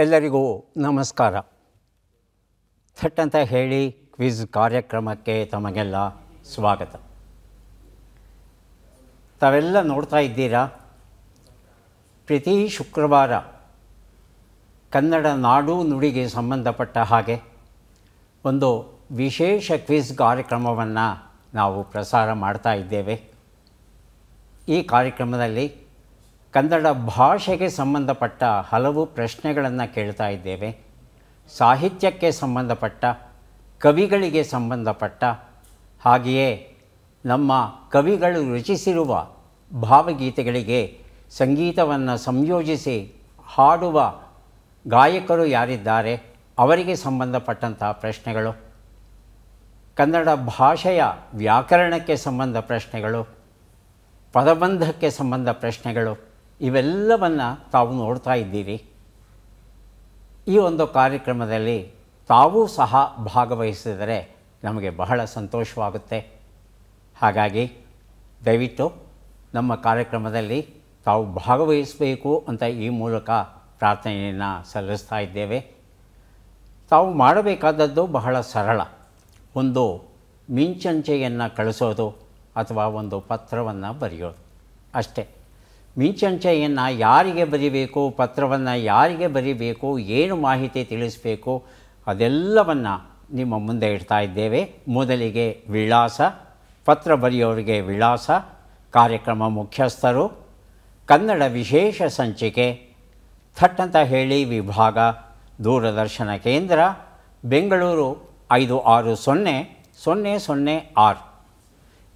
ಎಲ್ಲರಿಗೂ ನಮಸ್ಕಾರ. ಥಟ್ ಅಂತ ಹೇಳಿ ಕ್ವಿಜ್ ಕಾರ್ಯಕ್ರಮಕ್ಕೆ ತಮಗೆಲ್ಲ ಸ್ವಾಗತ. ತಾವೆಲ್ಲ ನೋಡ್ತಾ ಇದ್ದೀರಾ, ಪ್ರತಿ ಶುಕ್ರವಾರ ಕನ್ನಡ ನಾಡು ನುಡಿಗೆ ಸಂಬಂಧಪಟ್ಟ ಹಾಗೆ ಒಂದು ವಿಶೇಷ ಕ್ವಿಜ್ ಕಾರ್ಯಕ್ರಮವನ್ನು ನಾವು ಪ್ರಸಾರ ಮಾಡ್ತಾ ಇದ್ದೇವೆ. ಈ ಕಾರ್ಯಕ್ರಮದಲ್ಲಿ ಕನ್ನಡ ಭಾಷೆಗೆ ಸಂಬಂಧಪಟ್ಟ ಹಲವು ಪ್ರಶ್ನೆಗಳನ್ನು ಕೇಳ್ತಾ ಇದ್ದೇವೆ. ಸಾಹಿತ್ಯಕ್ಕೆ ಸಂಬಂಧಪಟ್ಟ, ಕವಿಗಳಿಗೆ ಸಂಬಂಧಪಟ್ಟ, ಹಾಗೆಯೇ ನಮ್ಮ ಕವಿಗಳು ರಚಿಸಿರುವ ಭಾವಗೀತೆಗಳಿಗೆ ಸಂಗೀತವನ್ನು ಸಂಯೋಜಿಸಿ ಹಾಡುವ ಗಾಯಕರು ಯಾರಿದ್ದಾರೆ ಅವರಿಗೆ ಸಂಬಂಧಪಟ್ಟಂಥ ಪ್ರಶ್ನೆಗಳು, ಕನ್ನಡ ಭಾಷೆಯ ವ್ಯಾಕರಣಕ್ಕೆ ಸಂಬಂಧ ಪ್ರಶ್ನೆಗಳು, ಪದಬಂಧಕ್ಕೆ ಸಂಬಂಧ ಪ್ರಶ್ನೆಗಳು, ಇವೆಲ್ಲವನ್ನು ತಾವು ನೋಡ್ತಾ ಇದ್ದೀರಿ. ಈ ಒಂದು ಕಾರ್ಯಕ್ರಮದಲ್ಲಿ ತಾವೂ ಸಹ ಭಾಗವಹಿಸಿದರೆ ನಮಗೆ ಬಹಳ ಸಂತೋಷವಾಗುತ್ತೆ. ಹಾಗಾಗಿ ದಯವಿಟ್ಟು ನಮ್ಮ ಕಾರ್ಯಕ್ರಮದಲ್ಲಿ ತಾವು ಭಾಗವಹಿಸಬೇಕು ಅಂತ ಈ ಮೂಲಕ ಪ್ರಾರ್ಥನೆಯನ್ನು ಸಲ್ಲಿಸ್ತಾ ಇದ್ದೇವೆ. ತಾವು ಮಾಡಬೇಕಾದದ್ದು ಬಹಳ ಸರಳ. ಒಂದು ಮಿಂಚಂಚೆಯನ್ನು ಕಳಿಸೋದು ಅಥವಾ ಒಂದು ಪತ್ರವನ್ನು ಬರೆಯೋದು ಅಷ್ಟೇ. ಮಿಂಚಂಚೆಯನ್ನು ಯಾರಿಗೆ ಬರೀಬೇಕು, ಪತ್ರವನ್ನು ಯಾರಿಗೆ ಬರೀಬೇಕು, ಏನು ಮಾಹಿತಿ ತಿಳಿಸಬೇಕು, ಅದೆಲ್ಲವನ್ನು ನಿಮ್ಮ ಮುಂದೆ ಇಡ್ತಾ ಇದ್ದೇವೆ. ಮೊದಲಿಗೆ ವಿಳಾಸ, ಪತ್ರ ಬರೆಯೋರಿಗೆ ವಿಳಾಸ, ಕಾರ್ಯಕ್ರಮ ಮುಖ್ಯಸ್ಥರು, ಕನ್ನಡ ವಿಶೇಷ ಸಂಚಿಕೆ, ಥಟ್ ಅಂತ ಹೇಳಿ ವಿಭಾಗ, ದೂರದರ್ಶನ ಕೇಂದ್ರ, ಬೆಂಗಳೂರು 560006.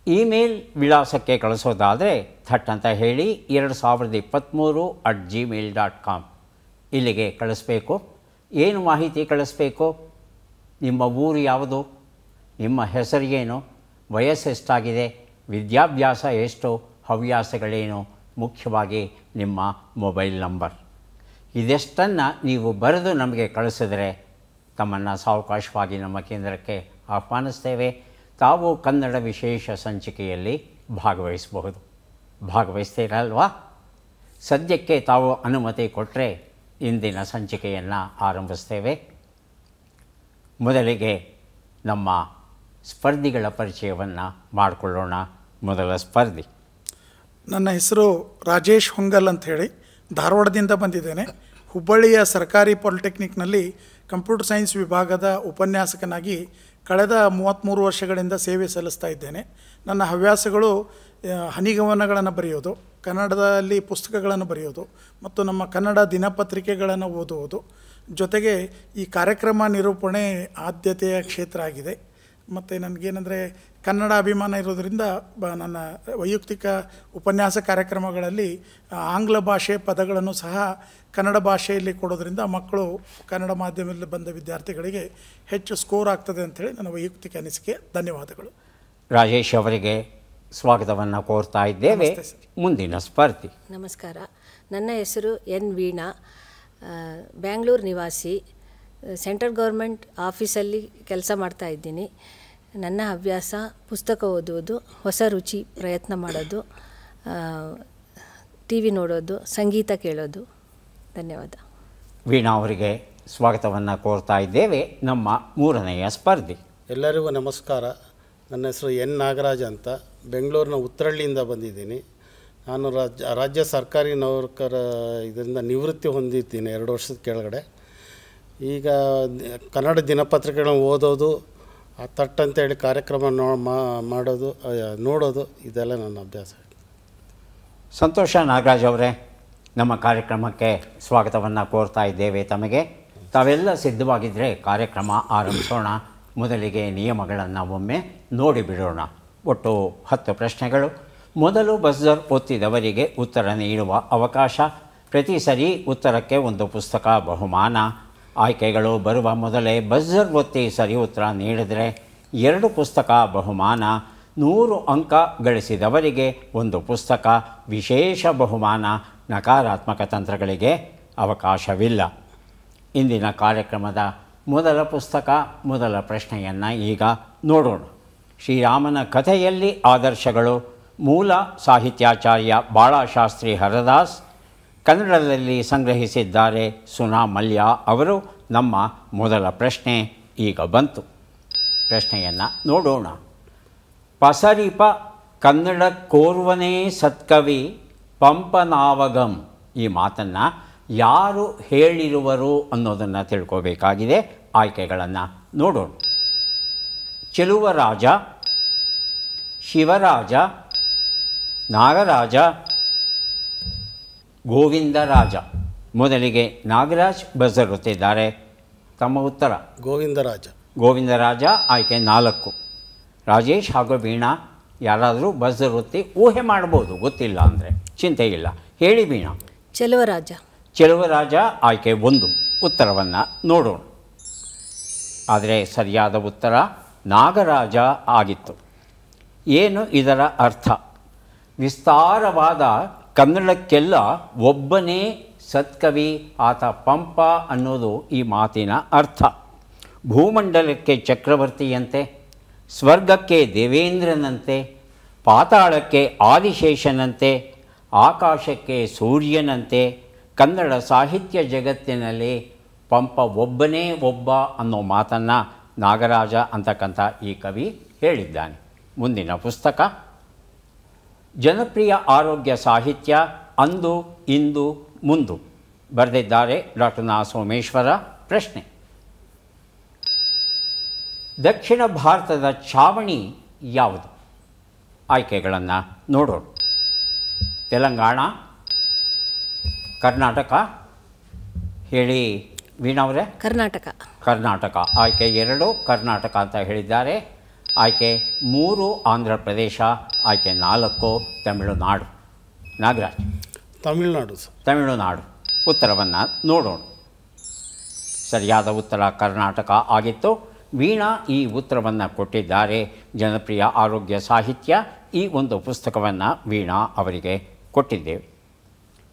ಇಮೇಲ್ ವಿಳಾಸಕ್ಕೆ ಕಳಿಸೋದಾದರೆ ಥಟ್ ಅಂತ ಹೇಳಿ 2023@gmail.com ಇಲ್ಲಿಗೆ ಕಳಿಸ್ಬೇಕು. ಏನು ಮಾಹಿತಿ ಕಳಿಸ್ಬೇಕು? ನಿಮ್ಮ ಊರು ಯಾವುದು, ನಿಮ್ಮ ಹೆಸರಿಗೇನು, ವಯಸ್ಸೆಷ್ಟಾಗಿದೆ, ವಿದ್ಯಾಭ್ಯಾಸ ಎಷ್ಟು, ಹವ್ಯಾಸಗಳೇನು, ಮುಖ್ಯವಾಗಿ ನಿಮ್ಮ ಮೊಬೈಲ್ ನಂಬರ್. ಇದೆಷ್ಟನ್ನು ನೀವು ಬರೆದು ನಮಗೆ ಕಳಿಸಿದರೆ ತಮ್ಮನ್ನು ಸಾವಕಾಶವಾಗಿ ನಮ್ಮ ಕೇಂದ್ರಕ್ಕೆ ಆಹ್ವಾನಿಸ್ತೇವೆ. ತಾವು ಕನ್ನಡ ವಿಶೇಷ ಸಂಚಿಕೆಯಲ್ಲಿ ಭಾಗವಹಿಸಬಹುದು. ಭಾಗವಹಿಸ್ತೀರಲ್ವಾ? ಸದ್ಯಕ್ಕೆ ತಾವು ಅನುಮತಿ ಕೊಟ್ಟರೆ ಇಂದಿನ ಸಂಚಿಕೆಯನ್ನು ಆರಂಭಿಸ್ತೇವೆ. ಮೊದಲಿಗೆ ನಮ್ಮ ಸ್ಪರ್ಧಿಗಳ ಪರಿಚಯವನ್ನು ಮಾಡಿಕೊಳ್ಳೋಣ. ಮೊದಲ ಸ್ಪರ್ಧಿ, ನನ್ನ ಹೆಸರು ರಾಜೇಶ್ ಹೊಂಗಲ್ ಅಂಥೇಳಿ ಧಾರವಾಡದಿಂದ ಬಂದಿದ್ದೇನೆ. ಹುಬ್ಬಳ್ಳಿಯ ಸರ್ಕಾರಿ ಪಾಲಿಟೆಕ್ನಿಕ್ನಲ್ಲಿ ಕಂಪ್ಯೂಟರ್ ಸೈನ್ಸ್ ವಿಭಾಗದ ಉಪನ್ಯಾಸಕನಾಗಿ ಕಳೆದ 33 ವರ್ಷಗಳಿಂದ ಸೇವೆ ಸಲ್ಲಿಸ್ತಾ ಇದ್ದೇನೆ. ನನ್ನ ಹವ್ಯಾಸಗಳು ಹನಿಗವನಗಳನ್ನು ಬರೆಯೋದು, ಕನ್ನಡದಲ್ಲಿ ಪುಸ್ತಕಗಳನ್ನು ಬರೆಯೋದು ಮತ್ತು ನಮ್ಮ ಕನ್ನಡ ದಿನಪತ್ರಿಕೆಗಳನ್ನು ಓದುವುದು. ಜೊತೆಗೆ ಈ ಕಾರ್ಯಕ್ರಮ ನಿರೂಪಣೆ ಆದ್ಯತೆಯ ಕ್ಷೇತ್ರ ಆಗಿದೆ. ಮತ್ತು ನನಗೇನೆಂದರೆ ಕನ್ನಡ ಅಭಿಮಾನ ಇರೋದರಿಂದ ನನ್ನ ವೈಯಕ್ತಿಕ ಉಪನ್ಯಾಸ ಕಾರ್ಯಕ್ರಮಗಳಲ್ಲಿ ಆಂಗ್ಲ ಭಾಷೆ ಪದಗಳನ್ನು ಸಹ ಕನ್ನಡ ಭಾಷೆಯಲ್ಲಿ ಕೊಡೋದ್ರಿಂದ ಮಕ್ಕಳು ಕನ್ನಡ ಮಾಧ್ಯಮದಲ್ಲಿ ಬಂದ ವಿದ್ಯಾರ್ಥಿಗಳಿಗೆ ಹೆಚ್ಚು ಸ್ಕೋರ್ ಆಗ್ತದೆ ಅಂಥೇಳಿ ನನ್ನ ವೈಯಕ್ತಿಕ ಅನಿಸಿಕೆ. ಧನ್ಯವಾದಗಳು. ರಾಜೇಶ್ ಅವರಿಗೆ ಸ್ವಾಗತವನ್ನು ಕೋರ್ತಾ ಇದ್ದೇವೆ. ಮುಂದಿನ ಸ್ಪರ್ಧಿ, ನಮಸ್ಕಾರ. ನನ್ನ ಹೆಸರು ಎನ್ ವೀಣಾ, ಬ್ಯಾಂಗ್ಳೂರು ನಿವಾಸಿ, ಸೆಂಟ್ರಲ್ ಗೌರ್ಮೆಂಟ್ ಆಫೀಸಲ್ಲಿ ಕೆಲಸ ಮಾಡ್ತಾ ಇದ್ದೀನಿ. ನನ್ನ ಹವ್ಯಾಸ ಪುಸ್ತಕ ಓದುವುದು, ಹೊಸ ರುಚಿ ಪ್ರಯತ್ನ ಮಾಡೋದು, ಟಿ ವಿ ನೋಡೋದು, ಸಂಗೀತ ಕೇಳೋದು. ಧನ್ಯವಾದ. ವೀಣಾ ಅವರಿಗೆ ಸ್ವಾಗತವನ್ನು ಕೋರ್ತಾ ಇದ್ದೇವೆ. ನಮ್ಮ ಮೂರನೆಯ ಸ್ಪರ್ಧಿ, ಎಲ್ಲರಿಗೂ ನಮಸ್ಕಾರ. ನನ್ನ ಹೆಸರು ಎನ್ ನಾಗರಾಜ್ ಅಂತ, ಬೆಂಗಳೂರಿನ ಉತ್ತರಹಳ್ಳಿಯಿಂದ ಬಂದಿದ್ದೀನಿ. ನಾನು ರಾಜ್ಯ ಸರ್ಕಾರಿ ನೌಕರ ಇದರಿಂದ ನಿವೃತ್ತಿ ಹೊಂದಿದ್ದೀನಿ 2 ವರ್ಷದ ಕೆಳಗಡೆ. ಈಗ ಕನ್ನಡ ದಿನಪತ್ರಿಕೆಗಳನ್ನು ಓದೋದು, ಥಟ್ ಅಂತೇಳಿ ಕಾರ್ಯಕ್ರಮ ಮಾಡೋದು, ನೋಡೋದು, ಇದೆಲ್ಲ ನನ್ನ ಅಭ್ಯಾಸ. ಸಂತೋಷ. ನಾಗರಾಜ್ ಅವರೇ, ನಮ್ಮ ಕಾರ್ಯಕ್ರಮಕ್ಕೆ ಸ್ವಾಗತವನ್ನು ಕೋರ್ತಾ ಇದ್ದೇವೆ ತಮಗೆ. ತಾವೆಲ್ಲ ಸಿದ್ಧವಾಗಿದ್ದರೆ ಕಾರ್ಯಕ್ರಮ ಆರಂಭಿಸೋಣ. ಮೊದಲಿಗೆ ನಿಯಮಗಳನ್ನು ಒಮ್ಮೆ ನೋಡಿಬಿಡೋಣ. ಒಟ್ಟು 10 ಪ್ರಶ್ನೆಗಳು. ಮೊದಲು ಬಜರ್ ಒತ್ತಿದವರಿಗೆ ಉತ್ತರ ನೀಡುವ ಅವಕಾಶ. ಪ್ರತಿ ಸರಿ ಉತ್ತರಕ್ಕೆ ಒಂದು ಪುಸ್ತಕ ಬಹುಮಾನ. ಆಯ್ಕೆಗಳು ಬರುವ ಮೊದಲೇ ಬಜರ್ ಒತ್ತಿ ಸರಿ ಉತ್ತರ ನೀಡಿದರೆ 2 ಪುಸ್ತಕ ಬಹುಮಾನ. 100 ಅಂಕ ಗಳಿಸಿದವರಿಗೆ ಒಂದು ಪುಸ್ತಕ ವಿಶೇಷ ಬಹುಮಾನ. ನಕಾರಾತ್ಮಕ ತಂತ್ರಗಳಿಗೆ ಅವಕಾಶವಿಲ್ಲ. ಇಂದಿನ ಕಾರ್ಯಕ್ರಮದ ಮೊದಲ ಪುಸ್ತಕ, ಮೊದಲ ಪ್ರಶ್ನೆಯನ್ನು ಈಗ ನೋಡೋಣ. ಶ್ರೀರಾಮನ ಕಥೆಯಲ್ಲಿ ಆದರ್ಶಗಳು. ಮೂಲ ಸಾಹಿತ್ಯಾಚಾರ್ಯ ಬಾಳಶಾಸ್ತ್ರಿ ಹರದಾಸ್. ಕನ್ನಡದಲ್ಲಿ ಸಂಗ್ರಹಿಸಿದ್ದಾರೆ ಸುನಾ ಮಲ್ಯ ಅವರು. ನಮ್ಮ ಮೊದಲ ಪ್ರಶ್ನೆ ಈಗ ಬಂತು. ಪ್ರಶ್ನೆಯನ್ನು ನೋಡೋಣ. ಪಸರಿಪ ಕನ್ನಡ ಕೋರ್ವನೇ ಸತ್ಕವಿ ಪಂಪನಾವಗಂ ಈ ಮಾತನ್ನು ಯಾರು ಹೇಳಿರುವರು ಅನ್ನೋದನ್ನು ತಿಳ್ಕೋಬೇಕಾಗಿದೆ. ಆಯ್ಕೆಗಳನ್ನು ನೋಡೋಣ. ಚೆಲುವರಾಜ, ಶಿವರಾಜ, ನಾಗರಾಜ, ಗೋವಿಂದರಾಜ. ಮೊದಲಿಗೆ ನಾಗರಾಜ್ ಬಸರುತ್ತಿದ್ದಾರೆ. ತಮ್ಮ ಉತ್ತರ ಗೋವಿಂದರಾಜ. ಗೋವಿಂದರಾಜ ಆಯ್ಕೆ 4. ರಾಜೇಶ್ ಹಾಗೂ ವೀಣಾ ಯಾರಾದರೂ ಬಸರುತ್ತಿ ಊಹೆ ಮಾಡ್ಬೋದು, ಗೊತ್ತಿಲ್ಲ ಅಂದರೆ ಚಿಂತೆ ಇಲ್ಲ. ಹೇಳಿ ವೀಣಾ. ಚೆಲುವರಾಜ. ಚೆಲುವರಾಜ ಆಯ್ಕೆ 1. ಉತ್ತರವನ್ನು ನೋಡೋಣ. ಆದರೆ ಸರಿಯಾದ ಉತ್ತರ ನಾಗರಾಜ ಆಗಿತ್ತು. ಏನು ಇದರ ಅರ್ಥ? ವಿಸ್ತಾರವಾದ ಕನ್ನಡಕ್ಕೆಲ್ಲ ಒಬ್ಬನೇ ಸತ್ಕವಿ, ಆತ ಪಂಪ ಅನ್ನೋದು ಈ ಮಾತಿನ ಅರ್ಥ. ಭೂಮಂಡಲಕ್ಕೆ ಚಕ್ರವರ್ತಿಯಂತೆ, ಸ್ವರ್ಗಕ್ಕೆ ದೇವೇಂದ್ರನಂತೆ, ಪಾತಾಳಕ್ಕೆ ಆದಿಶೇಷನಂತೆ, ಆಕಾಶಕ್ಕೆ ಸೂರ್ಯನಂತೆ ಕನ್ನಡ ಸಾಹಿತ್ಯ ಜಗತ್ತಿನಲ್ಲಿ ಪಂಪ ಒಬ್ಬನೇ ಒಬ್ಬ ಅನ್ನೋ ಮಾತನ್ನು ನಾಗರಾಜ ಅಂತಕ್ಕಂಥ ಈ ಕವಿ ಹೇಳಿದ್ದಾನೆ. ಮುಂದಿನ ಪುಸ್ತಕ ಜನಪ್ರಿಯ ಆರೋಗ್ಯ ಸಾಹಿತ್ಯ ಅಂದು ಇಂದು ಮುಂದು. ಬರೆದಿದ್ದಾರೆ ಡಾಕ್ಟರ್ ನಾ ಸೋಮೇಶ್ವರ. ಪ್ರಶ್ನೆ: ದಕ್ಷಿಣ ಭಾರತದ ಛಾವಣಿ ಯಾವುದು? ಆಯ್ಕೆಗಳನ್ನು ನೋಡೋಣ. ತೆಲಂಗಾಣ, ಕರ್ನಾಟಕ. ಹೇಳಿ ವೀಣಾವರೇ. ಕರ್ನಾಟಕ. ಕರ್ನಾಟಕ ಆಯ್ಕೆ 2 ಕರ್ನಾಟಕ ಅಂತ ಹೇಳಿದ್ದಾರೆ. ಆಯ್ಕೆ 3 ಆಂಧ್ರ ಪ್ರದೇಶ. ಆಯ್ಕೆ 4 ತಮಿಳುನಾಡು. ನಾಗರಾಜ್. ತಮಿಳುನಾಡು ಸರ್. ತಮಿಳುನಾಡು. ಉತ್ತರವನ್ನು ನೋಡೋಣ. ಸರಿಯಾದ ಉತ್ತರ ಕರ್ನಾಟಕ ಆಗಿತ್ತು. ವೀಣಾ ಈ ಉತ್ತರವನ್ನು ಕೊಟ್ಟಿದ್ದಾರೆ. ಜನಪ್ರಿಯ ಆರೋಗ್ಯ ಸಾಹಿತ್ಯ ಈ ಒಂದು ಪುಸ್ತಕವನ್ನು ವೀಣಾ ಅವರಿಗೆ ಕೊಟ್ಟಿದ್ದೇವೆ.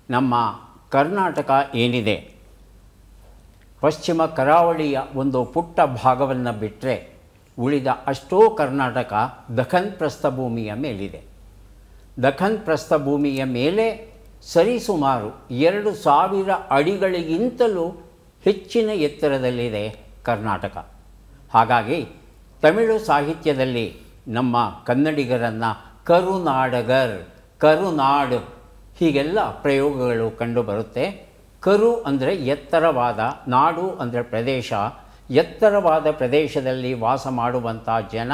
ನಮ್ಮ ಕರ್ನಾಟಕ ಏನಿದೆ, ಪಶ್ಚಿಮ ಕರಾವಳಿಯ ಒಂದು ಪುಟ್ಟ ಭಾಗವನ್ನು ಬಿಟ್ಟರೆ ಉಳಿದ ಅಷ್ಟೋ ಕರ್ನಾಟಕ ದಖನ್ ಪ್ರಸ್ಥಭೂಮಿಯ ಮೇಲಿದೆ. ದಖನ್ ಪ್ರಸ್ಥಭೂಮಿಯ ಮೇಲೆ ಸರಿಸುಮಾರು 2000 ಅಡಿಗಳಿಗಿಂತಲೂ ಹೆಚ್ಚಿನ ಎತ್ತರದಲ್ಲಿದೆ ಕರ್ನಾಟಕ. ಹಾಗಾಗಿ ತಮಿಳು ಸಾಹಿತ್ಯದಲ್ಲಿ ನಮ್ಮ ಕನ್ನಡಿಗರನ್ನು ಕರುನಾಡಗರ್, ಕರುನಾಡು ಹೀಗೆಲ್ಲ ಪ್ರಯೋಗಗಳು ಕಂಡುಬರುತ್ತೆ. ಕರು ಅಂದರೆ ಎತ್ತರವಾದ, ನಾಡು ಅಂದರೆ ಪ್ರದೇಶ. ಎತ್ತರವಾದ ಪ್ರದೇಶದಲ್ಲಿ ವಾಸ ಮಾಡುವಂಥ ಜನ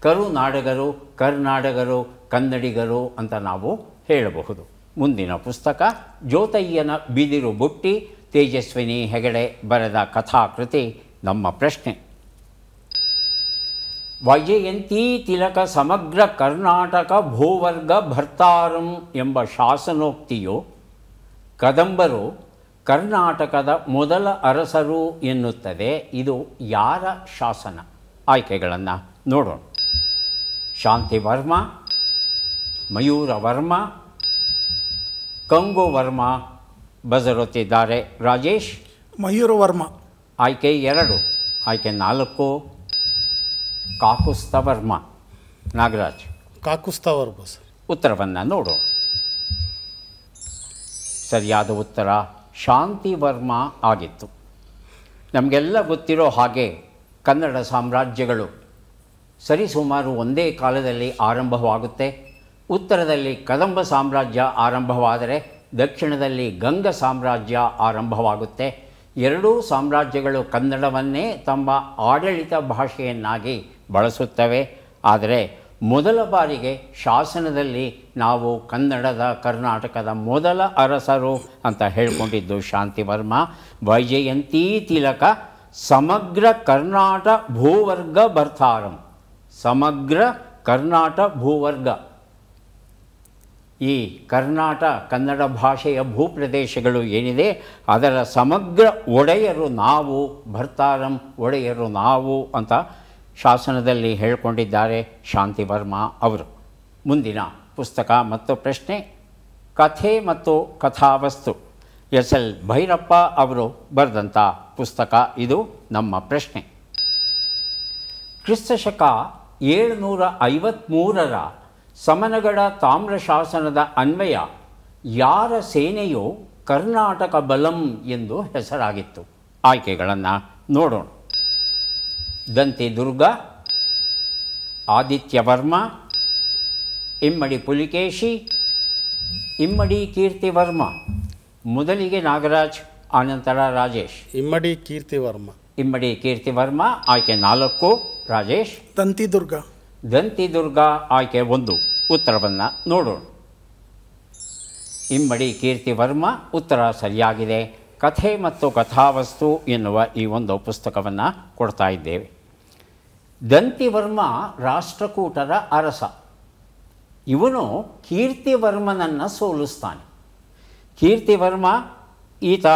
ಕರುನಾಡಗರು, ಕರ್ನಾಟಕರು, ಕನ್ನಡಿಗರು ಅಂತ ನಾವು ಹೇಳಬಹುದು. ಮುಂದಿನ ಪುಸ್ತಕ ಜ್ಯೋತಯ್ಯನ ಬಿದಿರು ಬುಟ್ಟಿ, ತೇಜಸ್ವಿನಿ ಹೆಗಡೆ ಬರೆದ ಕಥಾಕೃತಿ. ನಮ್ಮ ಪ್ರಶ್ನೆ: ವೈಜಯಂತಿ ತಿಲಕ ಸಮಗ್ರ ಕರ್ನಾಟಕ ಭೂವರ್ಗ ಭರ್ತಾರಂ ಎಂಬ ಶಾಸನೋಕ್ತಿಯು ಕದಂಬರು ಕರ್ನಾಟಕದ ಮೊದಲ ಅರಸರು ಎನ್ನುತ್ತದೆ. ಇದು ಯಾರ ಶಾಸನ? ಆಯ್ಕೆಗಳನ್ನು ನೋಡೋಣ. ಶಾಂತಿವರ್ಮ, ಮಯೂರವರ್ಮ, ಕಂಗುವರ್ಮ. ಬಸರುತ್ತಿದ್ದಾರೆ ರಾಜೇಶ್. ಮಯೂರವರ್ಮ. ಆಯ್ಕೆ 2. ಆಯ್ಕೆ 4 ಕಾಕುಸ್ತವರ್ಮ. ನಾಗರಾಜ್. ಕಾಕುಸ್ತವರ್ಮ ಸರ್. ಉತ್ತರವನ್ನು ನೋಡೋಣ. ಸರಿಯಾದ ಉತ್ತರ ಶಾಂತಿವರ್ಮ ಆಗಿತ್ತು. ನಮಗೆಲ್ಲ ಗೊತ್ತಿರೋ ಹಾಗೆ ಕನ್ನಡ ಸಾಮ್ರಾಜ್ಯಗಳು ಸರಿಸುಮಾರು ಒಂದೇ ಕಾಲದಲ್ಲಿ ಆರಂಭವಾಗುತ್ತೆ. ಉತ್ತರದಲ್ಲಿ ಕದಂಬ ಸಾಮ್ರಾಜ್ಯ ಆರಂಭವಾದರೆ ದಕ್ಷಿಣದಲ್ಲಿ ಗಂಗ ಸಾಮ್ರಾಜ್ಯ ಆರಂಭವಾಗುತ್ತೆ. ಎರಡೂ ಸಾಮ್ರಾಜ್ಯಗಳು ಕನ್ನಡವನ್ನೇ ತಮ್ಮ ಆಡಳಿತ ಭಾಷೆಯನ್ನಾಗಿ ಬಳಸುತ್ತವೆ. ಆದರೆ ಮೊದಲ ಬಾರಿಗೆ ಶಾಸನದಲ್ಲಿ ನಾವು ಕನ್ನಡದ ಕರ್ನಾಟಕದ ಮೊದಲ ಅರಸರು ಅಂತ ಹೇಳ್ಕೊಂಡಿದ್ದು ಶಾಂತಿವರ್ಮ. ವೈಜಯಂತಿ ತಿಲಕ ಸಮಗ್ರ ಕರ್ನಾಟ ಭೂವರ್ಗ ಭರ್ತಾರಂ. ಸಮಗ್ರ ಕರ್ನಾಟ ಭೂವರ್ಗ. ಈ ಕರ್ನಾಟ ಕನ್ನಡ ಭಾಷೆಯ ಭೂಪ್ರದೇಶಗಳು ಏನಿದೆ ಅದರ ಸಮಗ್ರ ಒಡೆಯರು ನಾವು, ಭರ್ತಾರಂ ಒಡೆಯರು ನಾವು ಅಂತ ಶಾಸನದಲ್ಲಿ ಹೇಳಿಕೊಂಡಿದ್ದಾರೆ ಶಾಂತಿವರ್ಮ ಅವರು. ಮುಂದಿನ ಪುಸ್ತಕ ಮತ್ತು ಪ್ರಶ್ನೆ ಕಥೆ ಮತ್ತು ಕಥಾವಸ್ತು. SL ಭೈರಪ್ಪ ಅವರು ಬರೆದಂಥ ಪುಸ್ತಕ ಇದು. ನಮ್ಮ ಪ್ರಶ್ನೆ: ಕ್ರಿಸ್ತಶಕ 753 ಸಮನಗಡ ತಾಮ್ರ ಶಾಸನದ ಅನ್ವಯ ಯಾರ ಸೇನೆಯು ಕರ್ನಾಟಕ ಬಲಂ ಎಂದು ಹೆಸರಾಗಿತ್ತು. ಆಯ್ಕೆಗಳನ್ನು ನೋಡೋಣ. ದಂತಿ ದುರ್ಗ, ಆದಿತ್ಯವರ್ಮ, ಇಮ್ಮಡಿ ಪುಲಿಕೇಶಿ, ಇಮ್ಮಡಿ ಕೀರ್ತಿವರ್ಮ. ಮೊದಲಿಗೆ ನಾಗರಾಜ್, ಆನಂತರ ರಾಜೇಶ್. ಇಮ್ಮಡಿ ಕೀರ್ತಿವರ್ಮ. ಇಮ್ಮಡಿ ಕೀರ್ತಿವರ್ಮ ಆಯ್ಕೆ 4. ರಾಜೇಶ್. ದಂತಿದುರ್ಗ. ದಂತಿದುರ್ಗ ಆಯ್ಕೆ 1. ಉತ್ತರವನ್ನು ನೋಡೋಣ. ಇಮ್ಮಡಿ ಕೀರ್ತಿವರ್ಮ ಉತ್ತರ ಸರಿಯಾಗಿದೆ. ಕಥೆ ಮತ್ತು ಕಥಾವಸ್ತು ಎನ್ನುವ ಈ ಒಂದು ಪುಸ್ತಕವನ್ನು ಕೊಡ್ತಾ ಇದ್ದೇವೆ. ದಂತಿವರ್ಮ ರಾಷ್ಟ್ರಕೂಟರ ಅರಸ. ಇವನು ಕೀರ್ತಿವರ್ಮನನ್ನು ಸೋಲಿಸ್ತಾನೆ. ಕೀರ್ತಿವರ್ಮ ಈತ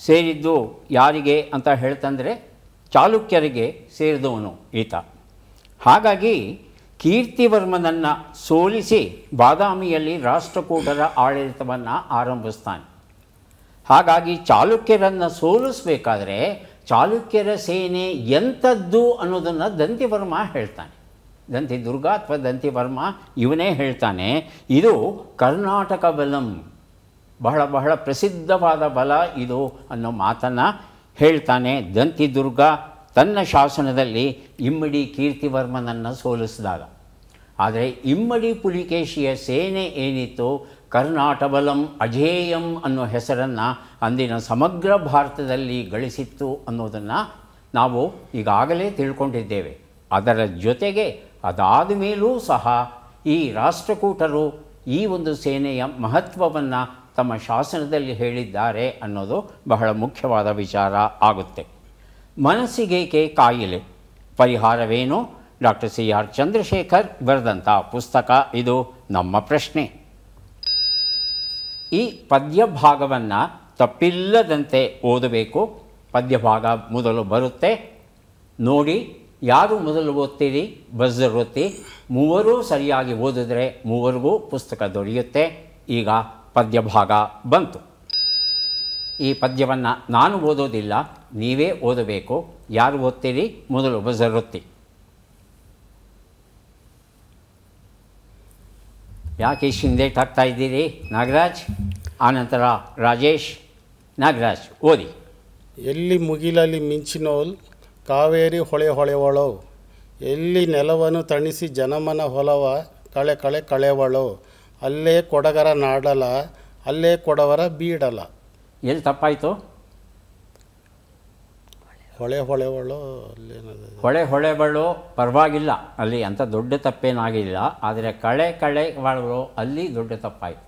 ಸೇರಿದ್ದು ಯಾರಿಗೆ ಅಂತ ಹೇಳ್ತಂದರೆ ಚಾಲುಕ್ಯರಿಗೆ ಸೇರಿದವನು ಈತ. ಹಾಗಾಗಿ ಕೀರ್ತಿವರ್ಮನನ್ನು ಸೋಲಿಸಿ ಬಾದಾಮಿಯಲ್ಲಿ ರಾಷ್ಟ್ರಕೂಟರ ಆಡಳಿತವನ್ನು ಆರಂಭಿಸ್ತಾನೆ. ಹಾಗಾಗಿ ಚಾಲುಕ್ಯರನ್ನು ಸೋಲಿಸಬೇಕಾದ್ರೆ ಚಾಲುಕ್ಯರ ಸೇನೆ ಎಂಥದ್ದು ಅನ್ನೋದನ್ನು ದಂತಿವರ್ಮ ಹೇಳ್ತಾನೆ. ದಂತಿದುರ್ಗ ಅಥವಾ ದಂತಿವರ್ಮ ಇವನೇ ಹೇಳ್ತಾನೆ, ಇದು ಕರ್ನಾಟಕ ಬಲಂ, ಬಹಳ ಬಹಳ ಪ್ರಸಿದ್ಧವಾದ ಬಲ ಇದು ಅನ್ನೋ ಮಾತನ್ನು ಹೇಳ್ತಾನೆ. ದಂತಿದುರ್ಗ ತನ್ನ ಶಾಸನದಲ್ಲಿ ಇಮ್ಮಡಿ ಕೀರ್ತಿವರ್ಮನನ್ನು ಸೋಲಿಸಿದಾಗ. ಆದರೆ ಇಮ್ಮಡಿ ಪುಲಿಕೇಶಿಯ ಸೇನೆ ಏನಿತ್ತು, ಕರ್ನಾಟಬಲಂ ಅಜೇಯಂ ಅನ್ನೋ ಹೆಸರನ್ನು ಅಂದಿನ ಸಮಗ್ರ ಭಾರತದಲ್ಲಿ ಗಳಿಸಿತ್ತು ಅನ್ನೋದನ್ನು ನಾವು ಈಗಾಗಲೇ ತಿಳ್ಕೊಂಡಿದ್ದೇವೆ. ಅದರ ಜೊತೆಗೆ ಅದಾದ ಮೇಲೂ ಸಹ ಈ ರಾಷ್ಟ್ರಕೂಟರು ಈ ಒಂದು ಸೇನೆಯ ಮಹತ್ವವನ್ನು ತಮ್ಮ ಶಾಸನದಲ್ಲಿ ಹೇಳಿದ್ದಾರೆ ಅನ್ನೋದು ಬಹಳ ಮುಖ್ಯವಾದ ವಿಚಾರ ಆಗುತ್ತೆ. ಮನಸ್ಸಿಗೇಕೆ ಕಾಯಿಲೆ, ಪರಿಹಾರವೇನು? ಡಾಕ್ಟರ್ CR ಚಂದ್ರಶೇಖರ್ ಬರೆದಂಥ ಪುಸ್ತಕ ಇದು. ನಮ್ಮ ಪ್ರಶ್ನೆ, ಈ ಪದ್ಯ ಭಾಗವನ್ನು ತಪ್ಪಿಲ್ಲದಂತೆ ಓದಬೇಕು. ಪದ್ಯಭಾಗ ಮೊದಲು ಬರುತ್ತೆ, ನೋಡಿ. ಯಾರು ಮೊದಲು ಓದ್ತೀರಿ ಬಜರ್ ಒತ್ತಿ. ಮೂವರೂ ಸರಿಯಾಗಿ ಓದಿದ್ರೆ ಮೂವರಿಗೂ ಪುಸ್ತಕ ದೊರೆಯುತ್ತೆ. ಈಗ ಪದ್ಯಭಾಗ ಬಂತು. ಈ ಪದ್ಯವನ್ನು ನಾನು ಓದೋದಿಲ್ಲ, ನೀವೇ ಓದಬೇಕು. ಯಾರು ಓದ್ತೀರಿ ಮೊದಲು ಬಜರ್ ಒತ್ತಿ. ಯಾಕೆ ಇಷ್ಟು ಹಿಂದೇಟ್ ಹಾಕ್ತಾ ಇದ್ದೀರಿ? ನಾಗರಾಜ್, ಆನಂತರ ರಾಜೇಶ್. ನಾಗರಾಜ್ ಓದಿ. ಎಲ್ಲಿ ಮುಗಿಲಲ್ಲಿ ಮಿಂಚಿನೋಲ್ ಕಾವೇರಿ ಹೊಳೆ ಹೊಳೆವಳೋ, ಎಲ್ಲಿ ನೆಲವನ್ನು ತಣಿಸಿ ಜನಮನ ಹೊಲವ ಕಳೆ ಕಳೆ ಕಳೆವಳೋ, ಅಲ್ಲೇ ಕೊಡಗರ ನಾಡಲ ಅಲ್ಲೇ ಕೊಡವರ ಬೀಡಲ. ಎಲ್ಲಿ ತಪ್ಪಾಯಿತು? ಹೊಳೆ ಹೊಳೆವಳೋ ಅಲ್ಲೇನದು? ಹೊಳೆಬಳು ಪರವಾಗಿಲ್ಲ, ಅಲ್ಲಿ ಅಂಥ ದೊಡ್ಡ ತಪ್ಪೇನಾಗಿಲ್ಲ. ಆದರೆ ಕಳೆವಳು ಅಲ್ಲಿ ದೊಡ್ಡ ತಪ್ಪಾಯಿತು.